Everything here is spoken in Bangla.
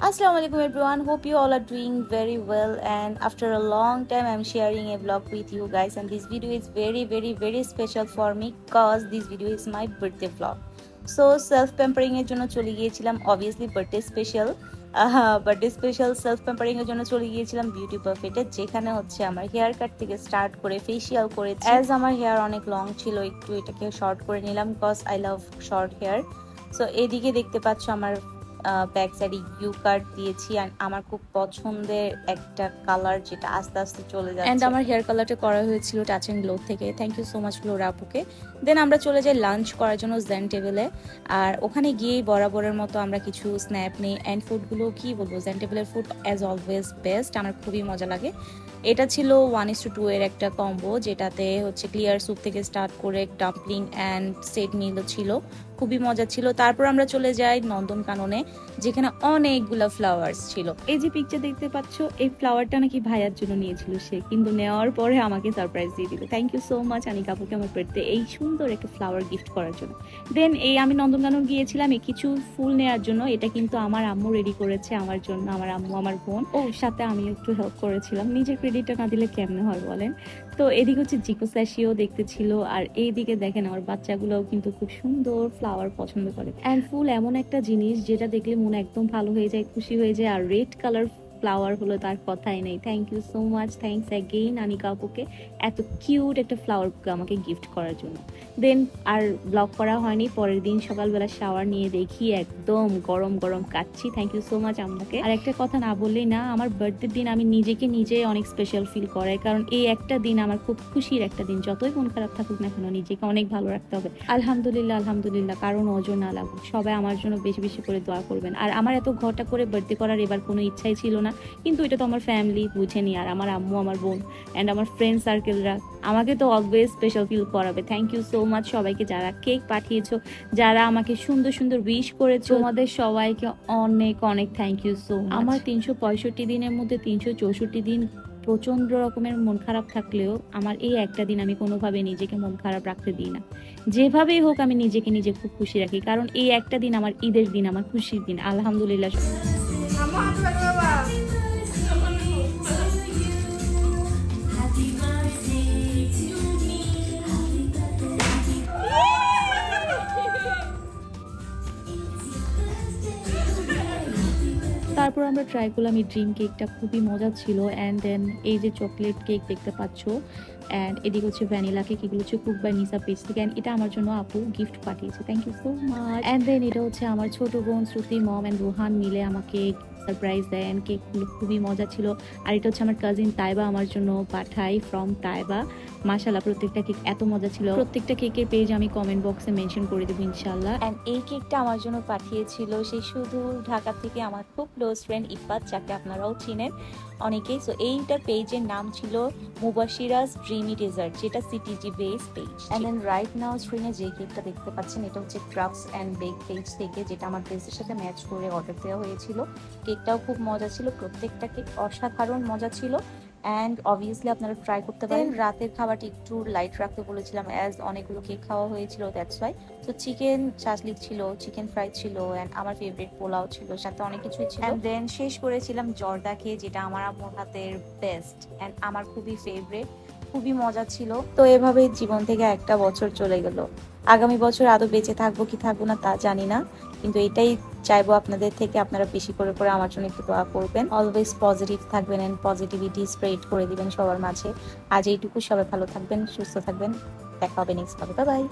Assalamu alaikum everyone. Hope you all are doing very well, and after a long time I'm sharing a vlog with you guys, and this video is very special for me cause this video is my birthday vlog. So self pampering এর জন্য চলে গিয়েছিলাম, obviously birthday special birthday special self pampering এর জন্য চলে গিয়েছিলাম বিউটি পারফেক্টে, যেখানে হচ্ছে আমার হেয়ার কাট থেকে স্টার্ট করে ফেসিয়াল করেছি। অ্যাজ আমার হেয়ার অনেক লং ছিল, একটু এটাকে শর্ট করে নিলাম because I love short hair. So এদিকে দেখতে পাচ্ছ আমার ব্যাক সাইডে ইউ কাট দিয়েছি, অ্যান্ড আমার খুব পছন্দের একটা কালার যেটা আস্তে আস্তে চলে যাচ্ছে। অ্যান্ড আমার হেয়ার কালারটা করা হয়েছিল টাচ অ্যান্ড গ্লো থেকে। Thank you so much Flora আপুকে। দেন আমরা চলে যাই লাঞ্চ করার জন্য জেন টেবিলে, আর ওখানে গিয়েই বরাবরের মতো আমরা কিছু স্ন্যাপ নিই। অ্যান্ড ফুডগুলো কি বলবো, জেন টেবিলের ফুড অ্যাজ অলওয়েজ বেস্ট, আমার খুবই মজা লাগে। এটা ছিল 1:2 এর একটা কম্বো, যেটাতে হচ্ছে ক্লিয়ার স্যুপ থেকে স্টার্ট করে ডাম্পলিং অ্যান্ড সেট মিলও ছিল, খুবই মজা ছিল। তারপর আমরা চলে যাই নন্দনকাননে, যেখানে অনেকগুলো ফ্লাওয়ার্স ছিল। এই যে পিকচার দেখতে পাচ্ছ, এই ফ্লাওয়ারটা নাকি ভাইয়ার জন্য নিয়েছিল সে, কিন্তু নেওয়ার পরে আমাকে সারপ্রাইজ দিয়ে দিল। Thank you so much Anika আপুকে আমার বার্থডে এই সুন্দর একটা ফ্লাওয়ার গিফট করার জন্য। দেন এই আমি নন্দনকানন গিয়েছিলাম এই কিছু ফুল নেওয়ার জন্য। এটা কিন্তু আমার আম্মু রেডি করেছে আমার জন্য, আমার আম্মু আমার বোন, ও সাথে আমি একটু হেল্প করেছিলাম। নিজের ক্রেডিটটা না দিলে কেমনে হয় বলেন। তো এদিকে হচ্ছে জিকো স্যাশিও দেখতে ছিল, আর এইদিকে দেখেন আমার বাচ্চাগুলোও কিন্তু খুব সুন্দর ফ্লাওয়ার পছন্দ করে। অ্যান্ড ফুল এমন একটা জিনিস যেটা দেখলে মনে একদম ভালো হয়ে যায়, খুশি হয়ে যায়। আর রেড কালার ফ্লাওয়ার হলো তার কথাই নেই। Thank you so much, thanks again Anika আপুকে এত কিউট একটা ফ্লাওয়ার আমাকে গিফট করার জন্য। দেন আর ব্লগ করা হয়নি, পরের দিন সকালবেলা শাওয়ার নিয়ে দেখি একদম গরম গরম কাচ্ছি। থ্যাংক ইউ সো মাচ আম্মুকে। আর একটা কথা না বললেই না, আমার বার্থডের দিন আমি নিজেকে নিজে অনেক স্পেশাল ফিল করাই, কারণ এই একটা দিন আমার খুব খুশির একটা দিন। যতই মন খারাপ থাকুক না কেন, নিজেকে অনেক ভালো রাখতে হবে। আলহামদুলিল্লাহ আলহামদুলিল্লাহ, কারণ নজর না লাগুক। সবাই আমার জন্য বেশি বেশি করে দোয়া করবেন। আর আমার এত ঘটা করে বার্থডে করার এবার কোনো ইচ্ছাই ছিল না, কিন্তু এটা তো আমার ফ্যামিলি বুঝেনি, আর আমার আম্মু আমার বোন অ্যান্ড আমার ফ্রেন্ড সার্কেলরা আমাকে তো অলওয়েজ স্পেশাল ফিল করাবে। থ্যাংক ইউ সো মাচ সবাইকে যারা কেক পাঠিয়েছো, যারা আমাকে সুন্দর সুন্দর উইশ করেছো, তোমাদের সবাইকে অনেক অনেক থ্যাংক ইউ সো মাচ। আমার 365 দিনের মধ্যে 364 দিন প্রচন্ড রকমের মন খারাপ থাকলেও আমার এই একটা দিন আমি কোনোভাবে নিজেকে মন খারাপ রাখতে দিই না। যেভাবেই হোক আমি নিজেকে নিজে খুব খুশি রাখি, কারণ এই একটা দিন আমার ঈদের দিন, আমার খুশির দিন। আলহামদুলিল্লাহ। তারপর আমরা ট্রাই করলাম এই ড্রিম কেকটা, খুবই মজা ছিল। অ্যান্ড দেন এই যে চকলেট কেক দেখতে পাচ্ছ, অ্যান্ড এদিকে হচ্ছে ভ্যানিলা কেক, এগুলো হচ্ছে কুক বাই নিসা পেজ থেকে। অ্যান্ড এটা আমার জন্য আপু গিফট পাঠিয়েছে, thank you so much. And then এটা হচ্ছে আমার ছোট বোন শ্রুতি, মম অ্যান্ড রোহান মিলে আমাকে সারপ্রাইজ দেয়। অ্যান্ড কেকগুলো খুবই মজা ছিল। আর এটা হচ্ছে আমার কাজিন তাইবা আমার জন্য পাঠাই ফ্রম তাইবা। মাশাআল্লাহ, প্রত্যেকটা কেক এত মজা ছিল। প্রত্যেকটা কেকের পেজ আমি কমেন্ট বক্সে মেনশন করে দেবো ইনশাআল্লাহ। অ্যান্ড এই কেকটা আমার জন্য পাঠিয়েছিল সেই সুদূর ঢাকা থেকে আমার খুব ক্লোজ ফ্রেন্ড ইফাত, যাকে আপনারাও চিনেন অনেকেই। সো এইটার পেজের নাম ছিল মুবাশিরাস ড্রিমি ডেজার্ট, যেটা CTG base page. And then right now স্ক্রিনে যে কেকটা দেখতে পাচ্ছেন, এটা হচ্ছে ক্রাফটস অ্যান্ড বেক পেজ থেকে, যেটা আমার ড্রেসের সাথে ম্যাচ করে অর্ডার দেওয়া হয়েছিল। কেকটাও খুব মজা ছিল, প্রত্যেকটা কেক অসাধারণ মজা ছিল। অ্যান্ড অবভিয়াসলি আপনারা ট্রাই করতে পারেন। রাতের খাবারটি একটু লাইট রাখতে বলেছিলাম, অ্যাজ অনেকগুলো কেক খাওয়া হয়েছিল, দ্যাটস ওয়াই। তো চিকেন চাসলিক ছিল, চিকেন ফ্রাই ছিল, অ্যান্ড আমার ফেভারিট পোলাও ছিল, সাথে অনেক কিছুই ছিল। অ্যান্ড দেন শেষ করেছিলাম জর্দা খেয়ে, যেটা আমার আম্মুর হাতের বেস্ট অ্যান্ড আমার খুবই ফেভারিট, খুবই মজা ছিল। তো এভাবেই জীবন থেকে একটা বছর চলে গেল। আগামী বছর আদৌ বেঁচে থাকবো কি থাকবো না তা জানি না, কিন্তু এটাই চাইবো আপনাদের থেকে, আপনারা বেশি করে করে আমার জন্য একটু দোয়া করবেন। অলওয়েজ পজিটিভ থাকবেন এন্ড পজিটিভিটি স্প্রেড করে দিবেন সবার মাঝে। আজ এইটুকু, সবাই ভালো থাকবেন, সুস্থ থাকবেন, দেখা হবে নেক্সট ভাবে। Bye bye.